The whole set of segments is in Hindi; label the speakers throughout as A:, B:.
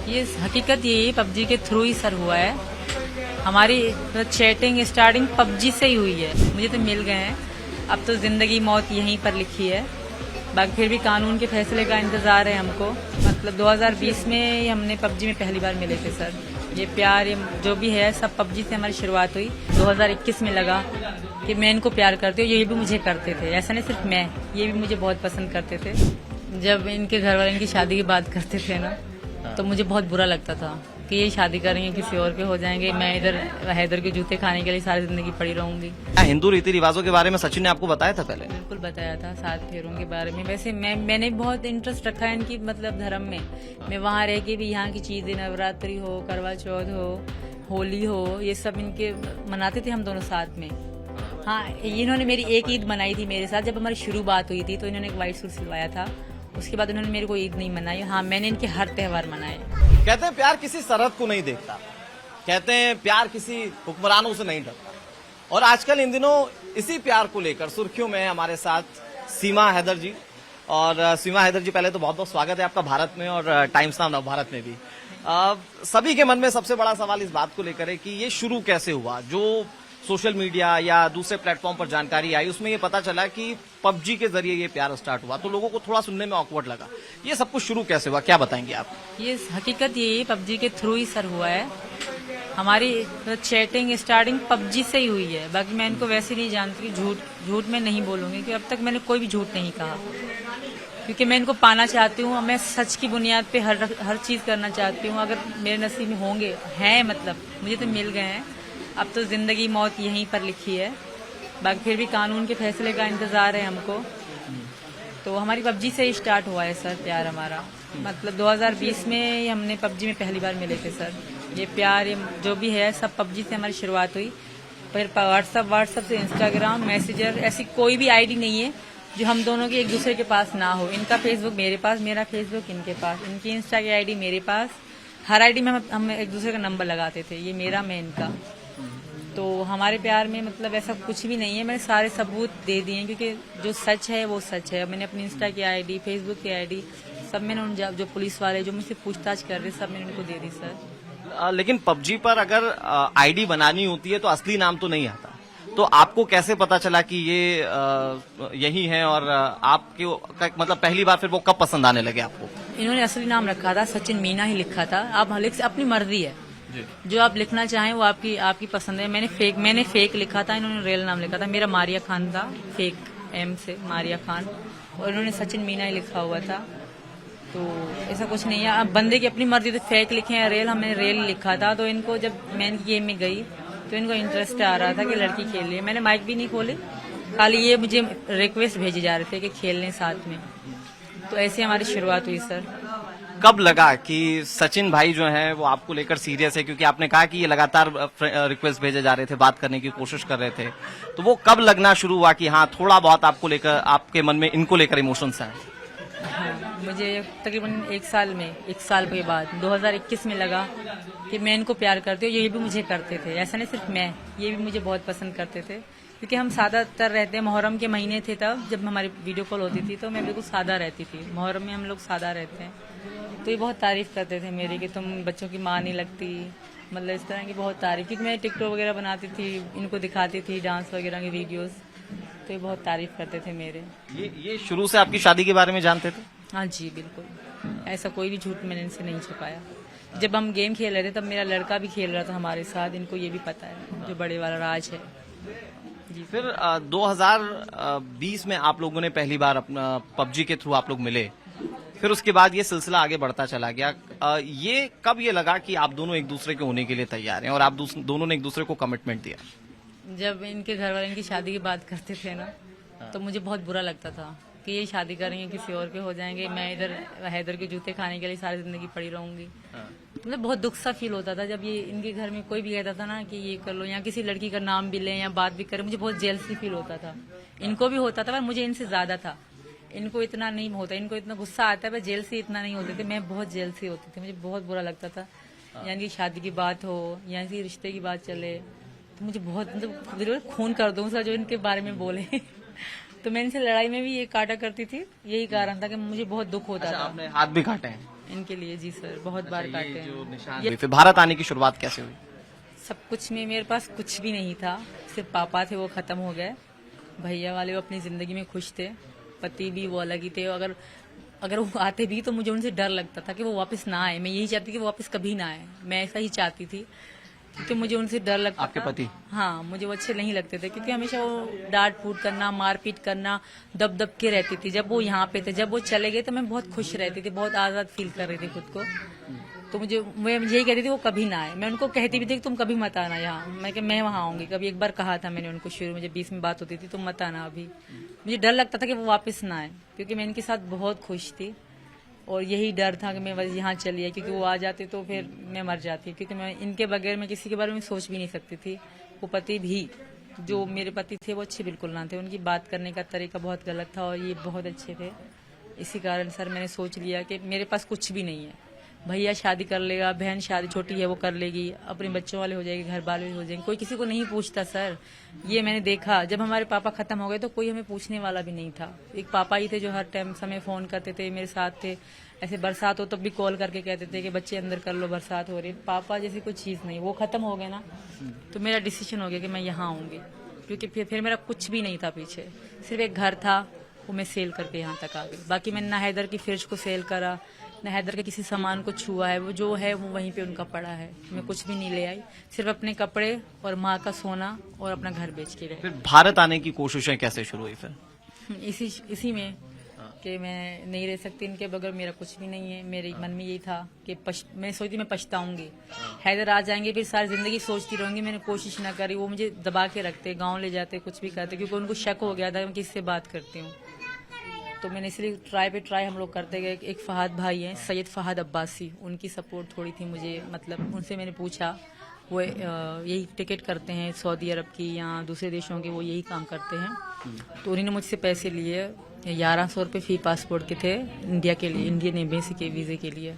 A: ये हकीकत यही है, पबजी के थ्रू ही सर हुआ है। हमारी चैटिंग स्टार्टिंग पबजी से ही हुई है। मुझे तो मिल गए हैं, अब तो जिंदगी मौत यहीं पर लिखी है। बाकी फिर भी कानून के फैसले का इंतजार है हमको। मतलब 2020 में ही हमने पबजी में पहली बार मिले थे सर। ये प्यार ये जो भी है सब पबजी से हमारी शुरुआत हुई। 2021 में लगा कि मैं इनको प्यार करती हूँ, ये भी मुझे करते थे। ऐसा नहीं सिर्फ मैं, ये भी मुझे बहुत पसंद करते थे। जब इनके घर वाले इनकी शादी की बात करते थे ना, तो मुझे बहुत बुरा लगता था कि ये शादी करेंगे, किसी और के हो जाएंगे, मैं इधर हैदर के जूते खाने के लिए सारी जिंदगी पड़ी रहूंगी।
B: हिंदू रीति रिवाजों के बारे में सचिन ने आपको बताया था पहले?
A: बिल्कुल बताया था, 7 फेरों के बारे में। वैसे मैंने बहुत इंटरेस्ट रखा है इनकी मतलब धर्म में। मैं वहाँ रह के भी यहाँ की चीजें, नवरात्रि हो, करवा चौथ हो, होली हो, ये सब इनके मनाते थे हम दोनों साथ में। हाँ, इन्होंने मेरी एक ईद मनाई थी मेरे साथ। जब हमारी शुरू बात हुई थी तो इन्होंने एक व्हाइट सूट सिलवाया था। उसके बाद उन्होंने मेरे को ईद नहीं मनाई। हाँ, मैंने इनके हर त्योहार मनाए।
B: कहते हैं प्यार किसी सरहद को नहीं देखता, कहते हैं प्यार किसी हुक्मरानों से नहीं डरता। और आजकल इन दिनों इसी प्यार को लेकर सुर्खियों में हमारे साथ सीमा हैदर जी। और सीमा हैदर जी, पहले तो बहुत बहुत स्वागत है आपका भारत में और टाइम्स नाउ नवभारत में भी। सभी के मन में सबसे बड़ा सवाल इस बात को लेकर है कि ये शुरू कैसे हुआ। जो सोशल मीडिया या दूसरे प्लेटफॉर्म पर जानकारी आई उसमें ये पता चला कि पबजी के जरिए ये प्यार स्टार्ट हुआ, तो लोगों को थोड़ा सुनने में ऑकवर्ड लगा। ये सब कुछ शुरू कैसे हुआ, क्या बताएंगे आप?
A: ये हकीकत यही है, पबजी के थ्रू ही सर हुआ है। हमारी चैटिंग स्टार्टिंग पबजी से ही हुई है। बाकी मैं इनको वैसे नहीं जानती, झूठ में नहीं बोलूंगी कि अब तक मैंने कोई भी झूठ नहीं कहा, क्योंकि मैं इनको पाना चाहती हूँ। मैं सच की बुनियाद पे हर चीज करना चाहती हूँ। अगर मेरे नसीब में होंगे हैं, मतलब मुझे तो मिल गए हैं, अब तो जिंदगी मौत यहीं पर लिखी है। बाकी फिर भी कानून के फैसले का इंतजार है हमको। तो हमारी पबजी से ही स्टार्ट हुआ है सर प्यार हमारा। मतलब 2020 में ही हमने पबजी में पहली बार मिले थे सर। ये प्यार ये जो भी है सब पबजी से हमारी शुरुआत हुई। फिर व्हाट्सएप से इंस्टाग्राम, मैसेंजर, ऐसी कोई भी आईडी नहीं है जो हम दोनों के एक दूसरे के पास ना हो। इनका फेसबुक मेरे पास, मेरा फेसबुक इनके पास, इनकी इंस्टा की आईडी मेरे पास। हर आईडी में हम एक दूसरे का नंबर लगाते थे, ये मेरा, मैं इनका। तो हमारे प्यार में मतलब ऐसा कुछ भी नहीं है। मैंने सारे सबूत दे दिए हैं, क्योंकि जो सच है वो सच है। मैंने अपनी इंस्टा की आईडी, फेसबुक की आईडी सब मैंने उन जो पुलिस वाले जो मुझसे पूछताछ कर रहे सब मैंने उनको दे दी सर।
B: लेकिन पबजी पर अगर आईडी बनानी होती है तो असली नाम तो नहीं आता, तो आपको कैसे पता चला कि ये यही है? और आपके मतलब पहली बार फिर वो कब पसंद आने लगे आपको?
A: इन्होंने असली नाम रखा था, सचिन मीना ही लिखा था। आप अपनी मर्जी है, जो आप लिखना चाहें वो आपकी पसंद है। मैंने फेक लिखा था, इन्होंने रियल नाम लिखा था। मेरा मारिया खान था, फेक एम से मारिया खान, और इन्होंने सचिन मीना ही लिखा हुआ था। तो ऐसा कुछ नहीं है, अब बंदे की अपनी मर्जी, तो फेक लिखे हैं रियल, हमने रियल लिखा था। तो इनको जब मैं इनकी गेम में गई तो इनको इंटरेस्ट आ रहा था कि लड़की खेल रही है। मैंने माइक भी नहीं खोले, खाली ये मुझे रिक्वेस्ट भेजे जा रहे थे कि खेल लें साथ में। तो ऐसे हमारी शुरुआत हुई सर।
B: कब लगा कि सचिन भाई जो है वो आपको लेकर सीरियस है? क्योंकि आपने कहा कि ये लगातार रिक्वेस्ट भेजे जा रहे थे, बात करने की कोशिश कर रहे थे, तो वो कब लगना शुरू हुआ कि हाँ थोड़ा बहुत आपको लेकर, आपके मन में इनको लेकर इमोशंस हैं?
A: हाँ, मुझे तकरीबन एक साल के बाद 2021 में लगा कि मैं इनको प्यार करती हूँ, ये भी मुझे करते थे। ऐसा नहीं सिर्फ मैं, ये भी मुझे बहुत पसंद करते थे। क्योंकि हम सादातर रहते हैं, मुहर्रम के महीने थे तब जब हमारी वीडियो कॉल होती थी तो मैं बिल्कुल सादा रहती थी। मुहर्रम में हम लोग सादा रहते हैं, तो ये बहुत तारीफ करते थे मेरी कि तुम बच्चों की माँ नहीं लगती, मतलब इस तरह की बहुत तारीफ। क्योंकि मैं टिकटॉक वगैरह बनाती थी, इनको दिखाती थी डांस वगैरह की वीडियोस, तो ये बहुत तारीफ करते थे मेरे।
B: ये शुरू से आपकी शादी के बारे में जानते थे?
A: हाँ जी बिल्कुल, ऐसा कोई भी झूठ मैंने इनसे नहीं छुपाया। जब हम गेम खेल रहे थे तब मेरा लड़का भी खेल रहा था हमारे साथ, इनको ये भी पता है, जो बड़े वाला राज है जी।
B: फिर 2020 में आप लोगों ने पहली बार अपना पबजी के थ्रू आप लोग मिले, फिर उसके बाद ये सिलसिला आगे बढ़ता चला गया। ये कब ये लगा कि आप दोनों एक दूसरे के होने के लिए तैयार हैं और आप दोनों ने एक दूसरे को कमिटमेंट दिया?
A: जब इनके घर वाले इनकी शादी की बात करते थे ना, तो मुझे बहुत बुरा लगता था कि ये शादी करेंगे, किसी और के हो जाएंगे, मैं इधर हैदर के जूते खाने के लिए सारी जिंदगी पड़ी रहूंगी। मतलब बहुत दुख सा फील होता था जब ये इनके घर में कोई भी कहता था ना कि ये कर लो, या किसी लड़की का नाम भी लें या बात भी करें, मुझे बहुत जेलसी फील होता था। इनको भी होता था पर मुझे इनसे ज्यादा था। इनको इतना नहीं होता, इनको इतना गुस्सा आता है पर जेलसी इतना नहीं होते थे। मैं बहुत जेलसी होती थी, मुझे बहुत बुरा लगता था। यानी कि शादी की बात हो या किसी रिश्ते की बात चले तो मुझे बहुत मतलब खून कर दूं सर जो इनके बारे में बोले। तो मैं इनसे लड़ाई में भी ये काटा करती थी, यही कारण था कि मुझे बहुत दुख होता था।
B: आपने हाथ भी काटे हैं?
A: इनके लिए जी सर, बहुत बार काटे
B: जो
A: हैं।
B: निशान हुए, फिर भारत आने की शुरुआत कैसे हुई?
A: सब कुछ में मेरे पास कुछ भी नहीं था, सिर्फ पापा थे, वो खत्म हो गए। भैया वाले वो अपनी जिंदगी में खुश थे, पति भी वो अलग ही थे। अगर वो आते भी तो मुझे उनसे डर लगता था कि वो वापस ना आए। मैं यही चाहती कि वो वापस कभी ना आए, मैं ऐसा ही चाहती थी, क्योंकि मुझे उनसे डर लगता
B: आपके
A: था।
B: पति?
A: हाँ, मुझे वो अच्छे नहीं लगते थे, क्योंकि हमेशा वो डांट फूट करना, मारपीट करना, दब दब के रहती थी। जब वो यहाँ पे थे, जब वो चले गए तो मैं बहुत खुश रहती थी, बहुत आजाद फील कर रही थी खुद को। तो मैं यही कहती थी वो कभी ना आए। मैं उनको कहती भी थी कि तुम कभी मत आना यहाँ। मैं वहाँ आऊंगी। कभी एक बार कहा था मैंने उनको, शुरू में जब 20 में बात होती थी, तुम मत आना अभी। मुझे डर लगता था कि वो वापस ना आए, क्योंकि मैं इनके साथ बहुत खुश थी, और यही डर था कि मैं बस यहाँ चली आई, क्योंकि वो आ जाते तो फिर मैं मर जाती, क्योंकि मैं इनके बगैर मैं किसी के बारे में सोच भी नहीं सकती थी। वो पति भी, जो मेरे पति थे, वो अच्छे बिल्कुल ना थे। उनकी बात करने का तरीका बहुत गलत था, और ये बहुत अच्छे थे। इसी कारण सर मैंने सोच लिया कि मेरे पास कुछ भी नहीं है। भैया शादी कर लेगा, बहन शादी छोटी है वो कर लेगी, अपने बच्चों वाले हो जाएगी, घर वाले हो जाएंगे, कोई किसी को नहीं पूछता सर। ये मैंने देखा, जब हमारे पापा खत्म हो गए तो कोई हमें पूछने वाला भी नहीं था। एक पापा ही थे जो हर टाइम समय फोन करते थे, मेरे साथ थे। ऐसे बरसात हो तब भी कॉल करके कहते थे कि बच्चे अंदर कर लो, बरसात हो रही है। पापा जैसी कोई चीज नहीं। वो खत्म हो गए ना, तो मेरा डिसीजन हो गया कि मैं यहाँ आऊंगी, क्योंकि फिर मेरा कुछ भी नहीं था पीछे। सिर्फ एक घर था, वो मैं सेल करके यहाँ तक आ गई। बाकी मैंने ना हैदर की फ्रिज को सेल करा, ना हैदर के किसी सामान को छुआ है। वो जो है वो वहीं पे उनका पड़ा है। मैं कुछ भी नहीं ले आई, सिर्फ अपने कपड़े और माँ का सोना और अपना घर बेच के रहे।
B: फिर भारत आने की कोशिशें कैसे शुरू हुई फिर?
A: इसी में कि मैं नहीं रह सकती इनके बगैर, मेरा कुछ भी नहीं है। मेरे मन में यही था कि मैं सोचती मैं पछताऊंगी। हैदर आ जाएंगे, फिर सारी जिंदगी सोचती रहूंगी मैंने कोशिश ना करी। वो मुझे दबा के रखते, गाँव ले जाते, कुछ भी करते, क्योंकि उनको शक हो गया था मैं किससे बात करती हूँ। तो मैंने इसलिए ट्राई पे ट्राई हम लोग करते गए। एक फहद भाई हैं, सैयद फहद अब्बासी, उनकी सपोर्ट थोड़ी थी मुझे। मतलब उनसे मैंने पूछा, वो यही टिकट करते हैं सऊदी अरब की या दूसरे देशों के, वो यही काम करते हैं। तो उन्होंने मुझसे पैसे लिए, 1100 रुपये फी पासपोर्ट के थे इंडिया के लिए, इंडियन एम्बेसी के वीज़े के लिए।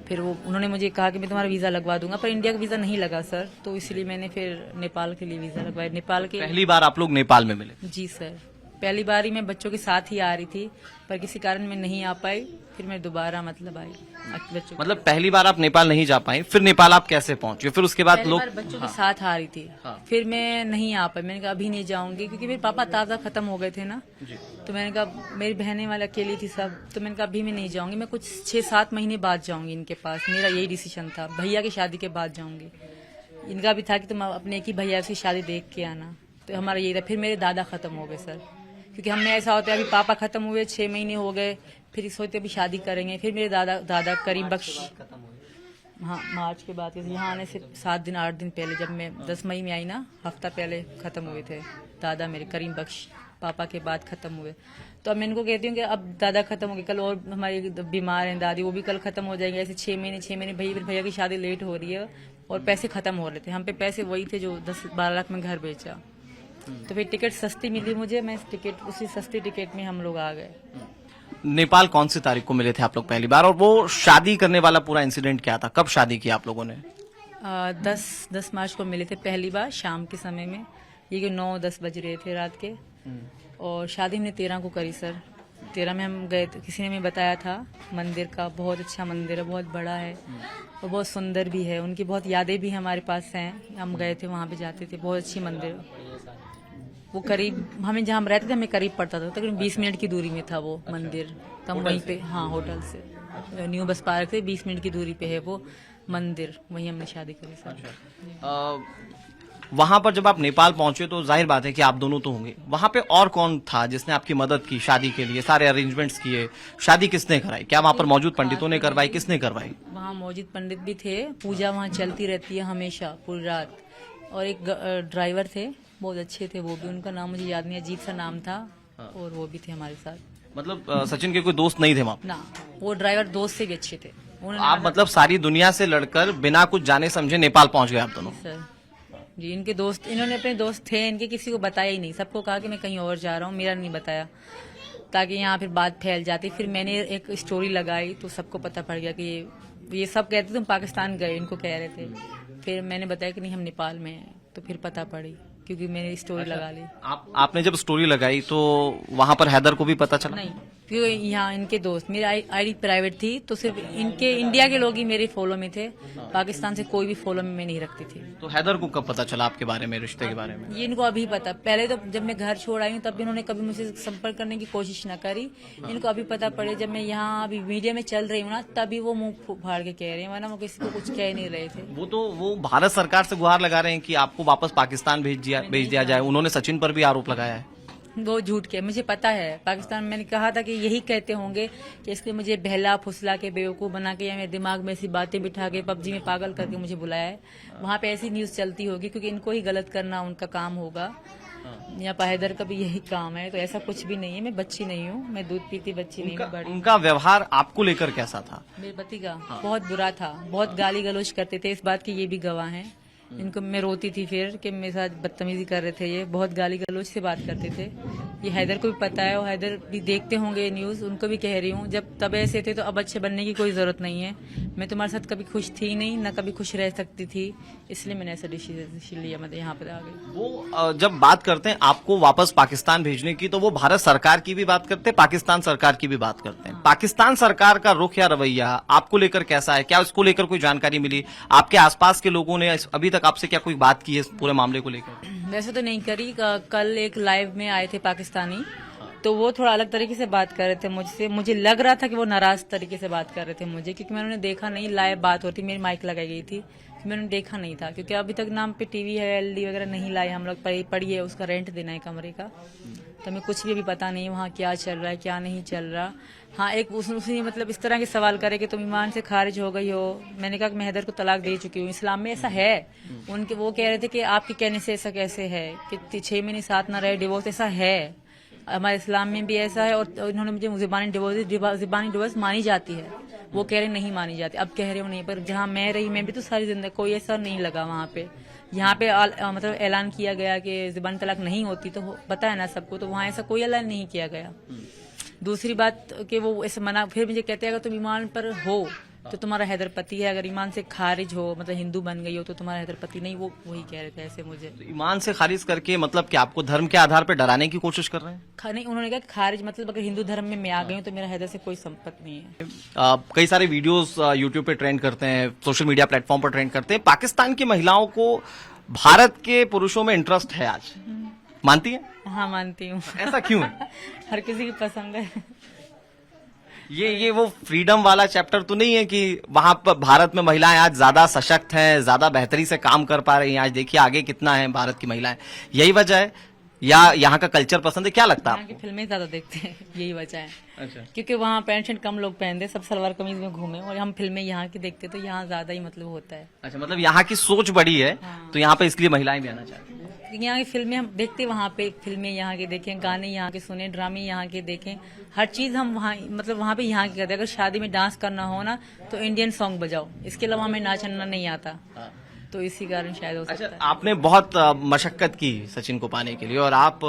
A: फिर उन्होंने मुझे कहा कि मैं तुम्हारा वीज़ा लगवा दूंगा, पर इंडिया का वीज़ा नहीं लगा सर। तो इसलिए मैंने फिर नेपाल के लिए वीज़ा लगवाया। नेपाल के
B: पहली बार आप लोग नेपाल में मिले?
A: जी सर, पहली बार ही मैं बच्चों के साथ ही आ रही थी, पर किसी कारण मैं नहीं आ पाई। फिर मैं दोबारा आई बच्चों के
B: मतलब पहली बार आप नेपाल नहीं जा पाई, फिर नेपाल आप कैसे पहुंचे? फिर उसके बाद
A: पहली
B: लोग
A: बार बच्चों के साथ आ रही थी। फिर मैं नहीं आ पाई। मैंने कहा अभी नहीं जाऊंगी, क्योंकि मेरे पापा ताज़ा खत्म हो गए थे ना। तो मैंने कहा, मेरी बहनें वाले अकेली थी सब, तो मैंने कहा अभी मैं नहीं जाऊंगी, मैं कुछ 6-7 महीने बाद जाऊंगी इनके पास। मेरा यही डिसीजन था, भैया की शादी के बाद जाऊंगी। इनका भी था कि तुम अपने एक ही भैया की शादी देख के आना, तो हमारा यही था। फिर मेरे दादा खत्म हो गए सर, क्योंकि हमें ऐसा होता है अभी पापा खत्म हुए 6 महीने हो गए, फिर सोचते अभी शादी करेंगे। फिर मेरे दादा करीम बख्श, हाँ मार्च के बाद, यहाँ आने से 7 दिन 8 दिन पहले, जब मैं 10 मई में आई ना, हफ्ता पहले खत्म हुए थे दादा मेरे, करीम बख्श पापा के बाद खत्म हुए। तो अब मैं इनको कहती हूँ कि अब दादा खत्म हो गए, कल और हमारी बीमार हैं दादी, वो भी कल खत्म हो जाएंगे। ऐसे 6 महीने भैया की शादी लेट हो रही है, और पैसे खत्म हो रहे थे। हम पे पैसे वही थे जो 10-12 लाख में घर बेचा। तो फिर टिकट सस्ती मिली मुझे, मैं उसी सस्ती टिकट में हम लोग आ गए।
B: नेपाल कौन सी तारीख को मिले थे आप लोग पहली बार, और वो शादी करने वाला पूरा इंसिडेंट क्या था? कब शादी की आप लोगों ने?
A: 10 मार्च को मिले थे पहली बार, शाम के समय में। ये 9-10 बज रहे थे रात के, और शादी हमने 13 को करी सर। 13 में हम गए थे, किसी ने हमें बताया था मंदिर का, बहुत अच्छा मंदिर है, बहुत बड़ा है और बहुत सुंदर भी है। उनकी बहुत यादें भी हमारे पास हैं, हम गए थे वहाँ पे, जाते थे, बहुत अच्छी मंदिर। वो करीब हमें जहाँ हम रहते थे हमें करीब पड़ता था, तकरीबन 20 मिनट की दूरी में था वो मंदिर। तो हम वहीं पे, हाँ होटल से, न्यू बस पार्क से 20 मिनट की दूरी पे है वो मंदिर, वहीं हमने शादी करी सर।
B: वहां पर जब आप नेपाल पहुंचे तो जाहिर बात है कि आप दोनों तो होंगे, वहां पे और कौन था जिसने आपकी मदद की शादी के लिए? सारे अरेंजमेंट्स किए, शादी किसने कराई? क्या वहां पर मौजूद पंडितों ने करवाई? किसने करवाई?
A: वहाँ मौजूद पंडित भी थे, पूजा वहाँ चलती रहती है हमेशा पूरी रात। और एक ड्राइवर थे, बहुत अच्छे थे वो भी, उनका नाम मुझे याद नहीं, अजीब सा नाम था, और वो भी थे हमारे साथ।
B: मतलब सचिन के कोई दोस्त नहीं थे वहां?
A: ना, वो ड्राइवर दोस्त से भी अच्छे थे।
B: आप मतलब सारी दुनिया से लड़कर बिना कुछ जाने समझे नेपाल पहुंच गए आप दोनों?
A: सर जी, इनके दोस्त, इन्होंने अपने दोस्त थे इनके, किसी को बताया ही नहीं, सबको कहा कि मैं कहीं और जा रहा हूँ, मेरा नहीं बताया, ताकि यहाँ फिर बात फैल जाती। फिर मैंने एक स्टोरी लगाई तो सबको पता पड़ गया कि ये सब कहते तुम पाकिस्तान गए, इनको कह रहे थे। फिर मैंने बताया कि नहीं हम नेपाल में हैं, तो फिर पता पड़ी क्योंकि मैंने स्टोरी लगा ली।
B: आपने जब स्टोरी लगाई तो वहां पर हैदर को भी पता चला?
A: नहीं, क्योंकि यहाँ इनके दोस्त, मेरी आईडी प्राइवेट थी तो सिर्फ इनके इंडिया के लोग ही मेरे फॉलो में थे, पाकिस्तान से कोई भी फॉलो में मैं नहीं रखती थी।
B: तो हैदर को कब पता चला आपके बारे में, रिश्ते के बारे में?
A: ये इनको अभी पता, पहले तो जब मैं घर छोड़ आई हूँ तब भी इन्होंने कभी मुझसे संपर्क करने की कोशिश न करी। इनको अभी पता पड़े जब मैं यहाँ अभी मीडिया में चल रही हूँ ना, तभी वो मुंह फाड़ के कह रहे हैं, वरना वो किसी को कुछ कह नहीं रहे थे।
B: वो भारत सरकार से गुहार लगा रहे हैं कि आपको वापस पाकिस्तान भेज दिया जाए। उन्होंने सचिन पर भी आरोप लगाया है।
A: वो झूठ के, मुझे पता है पाकिस्तान, मैंने कहा था कि यही कहते होंगे कि इसलिए मुझे बहला फुसला के बेवकूफ़ बना के या मेरे दिमाग में ऐसी बातें बिठा के पबजी में पागल करके मुझे बुलाया है। वहाँ पे ऐसी न्यूज़ चलती होगी क्योंकि इनको ही गलत करना उनका काम होगा। यहाँ पर हैदर का भी यही काम है, तो ऐसा कुछ भी नहीं है। मैं बच्ची नहीं हूँ, मैं दूध पीती बच्ची नहीं हूँ।
B: उनका व्यवहार आपको लेकर कैसा था?
A: मेरे पति का बहुत बुरा था, बहुत गाली गलौज करते थे, इस बात की ये भी गवाह हैं। इनको मैं रोती थी फिर कि मेरे साथ बदतमीजी कर रहे थे, ये बहुत गाली गलौज से बात करते थे। ये हैदर को भी पता है, और हैदर भी देखते होंगे न्यूज़, उनको भी कह रही हूँ जब तब ऐसे थे तो अब अच्छे बनने की कोई ज़रूरत नहीं है। मैं तुम्हारे साथ कभी खुश थी नहीं, ना कभी खुश रह सकती थी, इसलिए मैंने ऐसा डिसीजन लिया, मतलब यहाँ पर आ गई।
B: वो जब बात करते हैं आपको वापस पाकिस्तान भेजने की, तो वो भारत सरकार की भी बात करते हैं, पाकिस्तान सरकार की भी बात करते हैं। पाकिस्तान सरकार का रुख या रवैया आपको लेकर कैसा है? क्या उसको लेकर कोई जानकारी मिली? आपके आसपास के लोगों ने अभी तक आपसे क्या कोई बात की है इस पूरे मामले को लेकर?
A: वैसे तो नहीं करी। कल एक लाइव में आए थे पाकिस्तानी, तो वो थोड़ा अलग तरीके से बात कर रहे थे मुझसे। मुझे लग रहा था कि वो नाराज तरीके से बात कर रहे थे मुझे, क्योंकि मैंने उन्हें देखा नहीं। लाइव बात होती, मेरी माइक लगाई गई थी, मैंने देखा नहीं था, क्योंकि अभी तक नाम पे टीवी है, एलडी वगैरह नहीं लाए हम लोग। पड़ी है, उसका रेंट देना है कमरे का, तो हमें कुछ भी अभी पता नहीं वहाँ क्या चल रहा है क्या नहीं चल रहा। हाँ, एक उसने मतलब इस तरह के सवाल करे कि तुम ईमान से खारिज हो गई हो। मैंने कहा कि मैं हैदर को तलाक दे चुकी हूँ, इस्लाम में ऐसा है। उनके वो कह रहे थे कि आपके कहने से ऐसा कैसे है कि 6 महीने साथ ना रहे, डिवोर्स ऐसा है, हमारे इस्लाम में भी ऐसा है। और इन्होंने मुझे ज़ुबानी डिवोर्स मानी जाती है, वो कह रहे नहीं मानी जाती। अब कह रहे हो नहीं, पर जहाँ मैं रही, मैं भी तो सारी जिंदगी कोई ऐसा नहीं लगा वहाँ पे। यहाँ पे मतलब ऐलान किया गया कि ज़ुबानी तलाक नहीं होती, तो पता है ना सबको, तो वहाँ ऐसा कोई ऐलान नहीं किया गया। दूसरी बात कि वो ऐसे मना, फिर मुझे कहते हैं अगर तुम ईमान पर हो तो तुम्हारा हैदर पति है, अगर ईमान से खारिज हो मतलब हिंदू बन गई हो तो तुम्हारा हैदर पति नहीं। वो वही कह रहे थे ऐसे मुझे।
B: तो ईमान से खारिज करके मतलब कि आपको धर्म के आधार पर डराने की कोशिश कर रहे हैं?
A: नहीं, उन्होंने कहा खारिज मतलब अगर हिंदू धर्म में मैं आ गई हूँ तो मेरा हैदर से कोई संपर्क नहीं है।
B: कई सारे वीडियोस यूट्यूब पे ट्रेंड करते हैं, सोशल मीडिया प्लेटफॉर्म पर ट्रेंड करते हैं। पाकिस्तान की महिलाओं को भारत के पुरुषों में इंटरेस्ट है आज, मानती है?
A: हाँ, मानती हूँ।
B: ऐसा क्यों है?
A: हर किसी की पसंद है।
B: ये वो फ्रीडम वाला चैप्टर तो नहीं है कि वहां पर भारत में महिलाएं आज ज्यादा सशक्त हैं, ज्यादा बेहतरी से काम कर पा रही हैं? आज देखिए आगे कितना है भारत की महिलाएं, यही वजह है या यहाँ का कल्चर पसंद है? क्या लगता है?
A: यहाँ की फिल्में ज्यादा देखते हैं, यही वजह है।
B: अच्छा,
A: क्योंकि वहाँ पैंट शर्ट कम लोग पहनते, सब सलवार कमीज में घूमे, और हम फिल्में यहाँ की देखते तो यहाँ ज्यादा ही मतलब होता है।
B: अच्छा, मतलब यहाँ की सोच बड़ी है। हाँ। तो यहाँ पे इसलिए महिलाएं भी आना चाहती हैं।
A: यहाँ की फिल्में हम देखते, वहाँ पे फिल्में यहाँ के देखें, गाने यहाँ के सुने, ड्रामे यहाँ के देखें, हर चीज हम वहाँ मतलब वहाँ पे यहाँ की करते हैं। अगर शादी में डांस करना हो ना तो इंडियन सॉन्ग बजाओ, इसके अलावा हमें नाचना नहीं आता। हाँ। तो इसी कारण शायद हो सकता है।
B: आपने बहुत मशक्कत की सचिन को पाने के लिए, और आप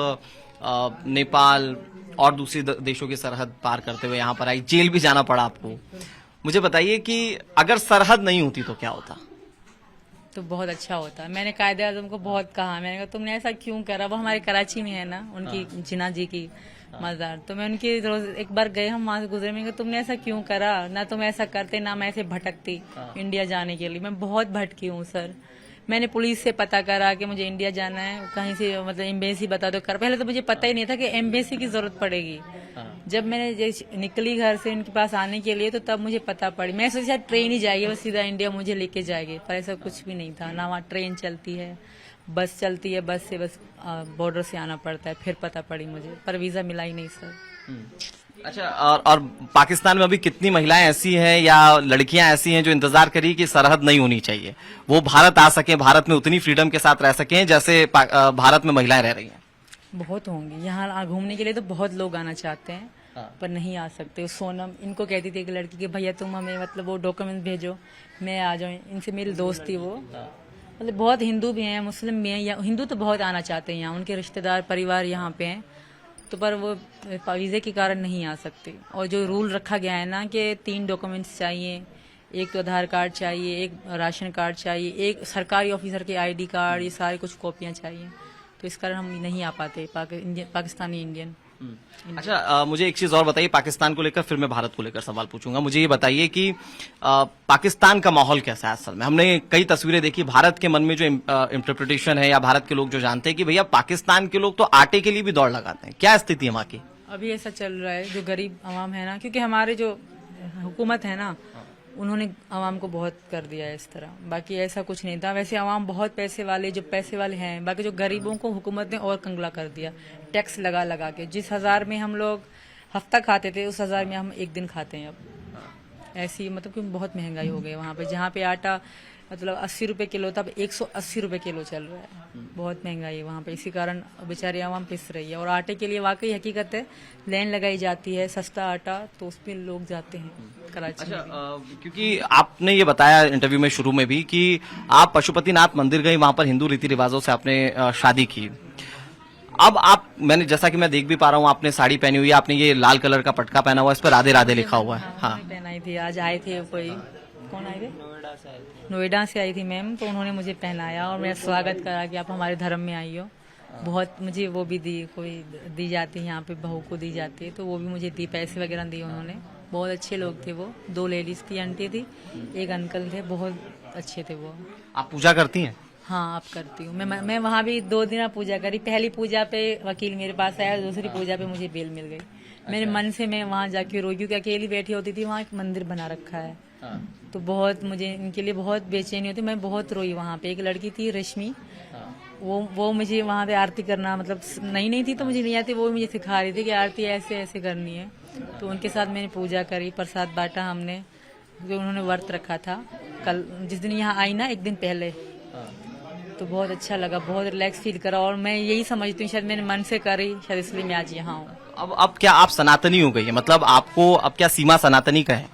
B: नेपाल और दूसरे देशों की सरहद पार करते हुए यहाँ पर आई, जेल भी जाना पड़ा आपको। मुझे बताइए कि अगर सरहद नहीं होती तो क्या होता?
A: तो बहुत अच्छा होता। मैंने कायदे आजम को बहुत कहा, मैंने कहा तुमने ऐसा क्यों करा। वो हमारे कराची में है ना, उनकी जिना जी की मजार, तो मैं उनकी रोज एक बार गए, हम वहां से गुजरे, में तुमने ऐसा क्यों करा, ना तुम ऐसा करते ना मैं ऐसे भटकती इंडिया जाने के लिए। मैं बहुत भटकी हूँ सर। मैंने पुलिस से पता करा कि मुझे इंडिया जाना है, कहीं से मतलब एम्बेसी बता दो कर। पहले तो मुझे पता ही नहीं था कि एम्बेसी की जरूरत पड़ेगी। जब मैंने निकली घर से इनके पास आने के लिए तो तब मुझे पता पड़ी। मैं सोचा ट्रेन ही जाएगी बस सीधा इंडिया मुझे लेके जाएगी, पर ऐसा कुछ भी नहीं था। ना वहाँ ट्रेन चलती है, बस चलती है, बस से बस बॉर्डर से आना पड़ता है। फिर पता पड़ी मुझे, पर वीजा मिला ही नहीं सर।
B: अच्छा, और पाकिस्तान में अभी कितनी महिलाएं ऐसी हैं या लड़कियां ऐसी हैं जो इंतजार करी कि सरहद नहीं होनी चाहिए, वो भारत आ सके, भारत में उतनी फ्रीडम के साथ रह सकें जैसे भारत में महिलाएं रह रही हैं?
A: बहुत होंगी यहाँ घूमने के लिए, तो बहुत लोग आना चाहते हैं। हाँ। पर नहीं आ सकते। सोनम इनको कहती थी एक लड़की कि भैया तुम हमें मतलब वो डॉक्यूमेंट भेजो, मैं आ जाऊँ। इनसे मेरी दोस्त थी वो। मतलब बहुत हिंदू भी हैं, मुस्लिम भी हैं। हिंदू तो बहुत आना चाहते हैं यहाँ, उनके रिश्तेदार परिवार यहाँ पे हैं, तो पर वो वीज़े के कारण नहीं आ सकते। और जो रूल रखा गया है ना कि 3 डॉक्यूमेंट्स चाहिए, एक तो आधार कार्ड चाहिए, एक राशन कार्ड चाहिए, एक सरकारी ऑफिसर के ID कार्ड, ये सारी कुछ कॉपियाँ चाहिए। तो इस कारण हम नहीं आ पाते पाकिस्तानी इंडियन।
B: अच्छा, मुझे एक चीज और बताइए पाकिस्तान को लेकर, फिर मैं भारत को लेकर सवाल पूछूंगा। मुझे ये बताइए कि पाकिस्तान का माहौल कैसा है असल में? हमने कई तस्वीरें देखी, भारत के मन में जो इंटरप्रिटेशन है या भारत के लोग जो जानते हैं कि भैया पाकिस्तान के लोग तो आटे के लिए भी दौड़ लगाते हैं, क्या स्थिति है वहां की?
A: अभी ऐसा चल रहा है, जो गरीब आवाम है ना, क्योंकि हमारे जो हुकूमत है ना, उन्होंने आवाम को बहुत कर दिया है इस तरह। बाकी ऐसा कुछ नहीं था। वैसे आवाम बहुत पैसे वाले, जो पैसे वाले हैं, बाकी जो गरीबों को हुकूमत ने और कंगला कर दिया, टैक्स लगा लगा के। जिस 1000 में हम लोग हफ्ता खाते थे, उस 1000 में हम एक दिन खाते हैं अब। ऐसी मतलब कि बहुत महंगाई हो गई है वहाँ पे। जहाँ पे आटा मतलब 80 रुपए किलो था, अब 180 रुपए किलो चल रहा है। बहुत महंगाई है वहाँ पे, इसी कारण बेचारी आवाम पिस रही है। और आटे के लिए वाकई हकीकत है, लाइन लगाई जाती है, सस्ता आटा, तो उस पर लोग जाते हैं कराची।
B: अच्छा, क्योंकि आपने ये बताया इंटरव्यू में शुरू में भी कि आप पशुपतिनाथ मंदिर गए, वहां पर हिंदू रीति रिवाजों से आपने शादी की। अब आप, मैंने जैसा कि मैं देख भी पा रहा हूँ, आपने साड़ी पहनी हुई है, आपने ये लाल कलर का पटका पहना हुआ है, इस पर राधे राधे लिखा हुआ है। हाँ,
A: पहनाई थी। आज आए थे कोई, कौन आए थे? नोएडा से आई थी मैम, तो उन्होंने मुझे पहनाया और मेरा स्वागत करा कि आप हमारे धर्म में आई हो। बहुत मुझे वो भी दी, कोई दी जाती है यहाँ पे, बहू को दी जाती है, तो वो भी मुझे दी, पैसे वगैरह दिए उन्होंने। बहुत अच्छे लोग थे वो। 2 लेडीज थी, आंटी थी, एक अंकल थे, बहुत अच्छे थे वो।
B: आप पूजा करती हैं?
A: हाँ, आप करती हूँ। मैं वहाँ भी 2 दिन पूजा करी। पहली पूजा पे वकील मेरे पास आया, दूसरी पूजा पे मुझे बेल मिल गई। मेरे मन से मैं वहाँ जाके रोई, क्योंकि अकेली बैठी होती थी। वहाँ एक मंदिर बना रखा है, तो बहुत मुझे इनके लिए बहुत बेचैनी होती। मैं बहुत रोई वहाँ पे। एक लड़की थी रश्मि, वो मुझे वहाँ पे आरती करना, मतलब नहीं थी तो मुझे नहीं आती, वो मुझे सिखा रही थी कि आरती ऐसे ऐसे करनी है। तो उनके साथ मैंने पूजा करी, प्रसाद बांटा हमने, क्योंकि उन्होंने व्रत रखा था। कल जिस दिन यहाँ आई ना, एक दिन पहले, तो बहुत अच्छा लगा, बहुत रिलैक्स फील करा। और मैं यही समझती हूँ शायद मैंने मन से करी, शायद इसलिए मैं आज यहाँ हूँ।
B: अब क्या आप सनातनी हो गई है? मतलब आपको अब क्या सीमा सनातनी का है?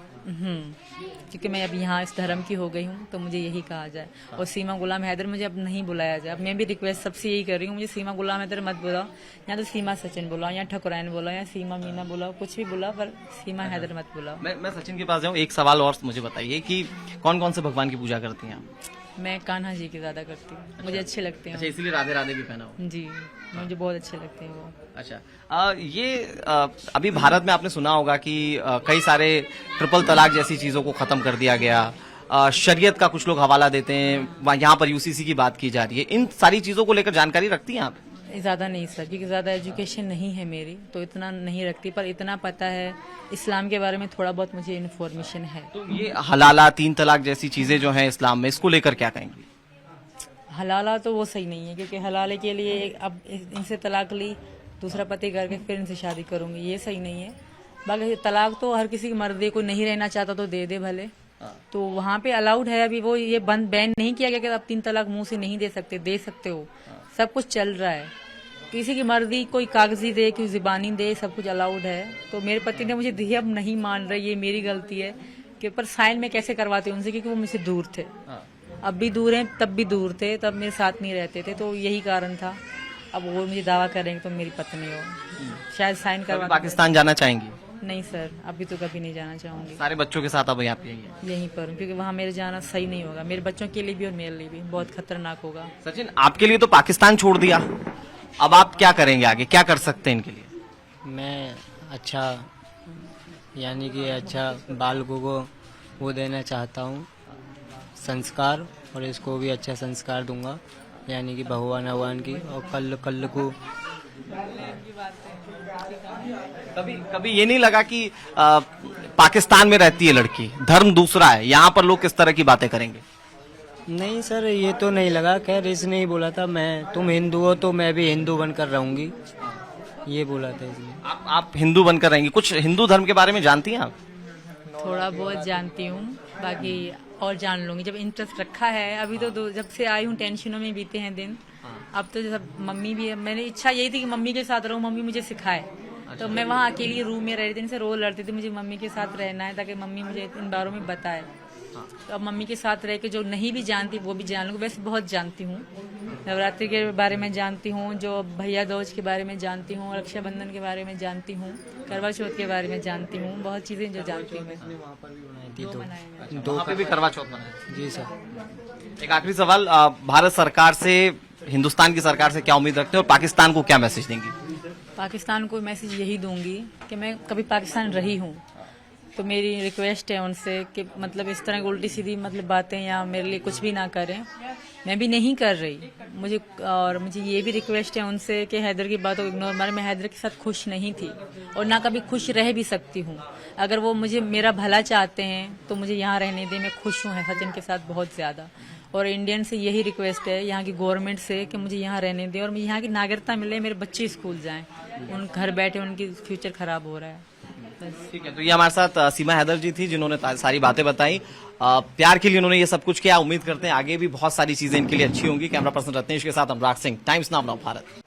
A: क्योंकि मैं अब यहाँ इस धर्म की हो गई हूँ, तो मुझे यही कहा जाए। और सीमा गुलाम हैदर मुझे अब नहीं बुलाया जाए। अब मैं भी रिक्वेस्ट सबसे यही कर रही हूँ, मुझे सीमा गुलाम हैदर मत बुलाओ। या तो सीमा सचिन बुलाओ, या ठकुराइन बुलाओ, या सीमा मीना बुलाओ, कुछ भी बुलाओ, पर सीमा हैदर मत बुलाओ।
B: मैं सचिन के पास जाऊँ, एक सवाल और मुझे बताइए कि कौन कौन से भगवान की पूजा करती हैं आप?
A: मैं कान्हा जी की ज्यादा करती हूँ, मुझे अच्छे लगते हैं।
B: अच्छा, इसीलिए राधे राधे भी पहना हो?
A: जी, मुझे बहुत अच्छे लगते हैं वो।
B: अच्छा, अभी भारत में आपने सुना होगा कि कई सारे ट्रिपल तलाक जैसी चीजों को खत्म कर दिया गया। शरीयत का कुछ लोग हवाला देते हैं, यहाँ पर यूसीसी की बात की जा रही है। इन सारी चीजों को लेकर जानकारी रखती हैं आप?
A: ज़्यादा नहीं सर, क्योंकि ज़्यादा एजुकेशन नहीं है मेरी, तो इतना नहीं रखती। पर इतना पता है, इस्लाम के बारे में थोड़ा बहुत मुझे इन्फॉर्मेशन है।
B: तो ये हलाला, 3 तलाक जैसी चीजें जो हैं इस्लाम में, इसको लेकर क्या कहेंगी?
A: हलाला तो वो सही नहीं है, क्योंकि हलाले के लिए अब इनसे तलाक ली, दूसरा पति करके फिर इनसे शादी करूंगी, ये सही नहीं है। बाकी तलाक तो हर किसी की मर्जी, कोई नहीं रहना चाहता तो दे दे भले, तो वहाँ पे अलाउड है। अभी वो ये बैन नहीं किया गया कि आप 3 तलाक मुंह से नहीं दे सकते, दे सकते हो। सब कुछ चल रहा है, किसी की मर्जी, कोई कागजी दे, कोई जुबानी दे, सब कुछ अलाउड है। तो मेरे पति ने मुझे दी, अब नहीं मान रहे, ये मेरी गलती है कि पर साइन में कैसे करवाते उनसे, क्योंकि वो मुझसे दूर थे। अब भी दूर हैं, तब भी दूर थे, तब मेरे साथ नहीं रहते थे, तो यही कारण था। अब वो मुझे दावा करेंगे तो मेरी पत्नी हो, शायद साइन करवा।
B: पाकिस्तान जाना चाहेंगी?
A: नहीं सर, अभी तो कभी नहीं जाना चाहूंगी।
B: सारे बच्चों के साथ अब यहाँ पे
A: यहीं पर, क्योंकि वहाँ मेरे जाना सही नहीं होगा, मेरे बच्चों के लिए भी और मेरे लिए भी बहुत खतरनाक होगा।
B: सचिन, आपके लिए तो पाकिस्तान छोड़ दिया, अब आप क्या करेंगे आगे, क्या कर सकते हैं इनके लिए?
C: मैं अच्छा, यानी कि अच्छा बालकों को वो देना चाहता हूँ, संस्कार, और इसको भी अच्छा संस्कार दूंगा, यानी कि भगवान भगवान की। और कल को
B: कभी ये नहीं लगा कि पाकिस्तान में रहती है लड़की, धर्म दूसरा है, यहाँ पर लोग किस तरह की बातें करेंगे?
C: नहीं सर, ये तो नहीं लगा। खैर, इसने ही बोला था, मैं तुम हिंदू हो तो मैं भी हिंदू बनकर रहूंगी, ये बोला था इसने।
B: आप हिंदू बनकर रहेंगी? कुछ हिंदू धर्म के बारे में जानती हैं आप?
A: थोड़ा बहुत जानती हूँ, बाकी और जान लूंगी जब इंटरेस्ट रखा है। अभी तो जब से आई हूँ टेंशनों में बीते हैं दिन। अब तो सब मम्मी भी, मैंने इच्छा यही थी कि मम्मी के साथ रहूँ, मम्मी मुझे सिखाए। तो मैं वहाँ अकेली रूम में रह रही थी, इनसे रोज लड़ती थी, मुझे मम्मी के साथ रहना है, ताकि मम्मी मुझे इन बारों में बताए। तो अब मम्मी के साथ रह के जो नहीं भी जानती वो भी जान लूँगी। वैसे बहुत जानती हूँ, नवरात्रि के बारे में जानती हूँ, जो भैया दूज के बारे में जानती हूँ, रक्षाबंधन के बारे में जानती हूँ, करवा चौथ के बारे में जानती हूँ, बहुत चीजें जो जानती हूँ मैं।
C: वहाँ पर भी बनाई थी,
B: दो पे भी करवा चौथ मनाया?
C: जी सर।
B: एक आखिरी सवाल, भारत सरकार से, हिंदुस्तान की सरकार से क्या उम्मीद रखते हैं और पाकिस्तान को क्या मैसेज देंगी?
A: पाकिस्तान को मैसेज यही दूंगी कि मैं कभी पाकिस्तान रही हूँ, तो मेरी रिक्वेस्ट है उनसे कि मतलब इस तरह की उल्टी सीधी मतलब बातें या मेरे लिए कुछ भी ना करें। मैं भी नहीं कर रही, मुझे ये भी रिक्वेस्ट है उनसे कि हैदर की बातों को इग्नोर मारे। मैं हैदर के साथ खुश नहीं थी और ना कभी खुश रह भी सकती हूँ। अगर वो मुझे मेरा भला चाहते हैं तो मुझे यहाँ रहने दें, मैं खुश हूँ सचिन के साथ बहुत ज़्यादा। और इंडियन से यही रिक्वेस्ट है, यहाँ की गवर्नमेंट से, कि मुझे यहाँ रहने दें और मुझे यहाँ की नागरिकता मिले, मेरे बच्चे स्कूल जाएं। उन घर बैठे उनकी फ्यूचर खराब हो रहा है बस।
B: ठीक है, तो ये हमारे साथ सीमा हैदर जी थी जिन्होंने सारी बातें बताई। प्यार के लिए उन्होंने ये सब कुछ किया। उम्मीद करते हैं आगे भी बहुत सारी चीजें इनके लिए अच्छी होंगी। कैमरा पर्सन रत्नेश के साथ अनुराग सिंह, टाइम्स नाउ भारत।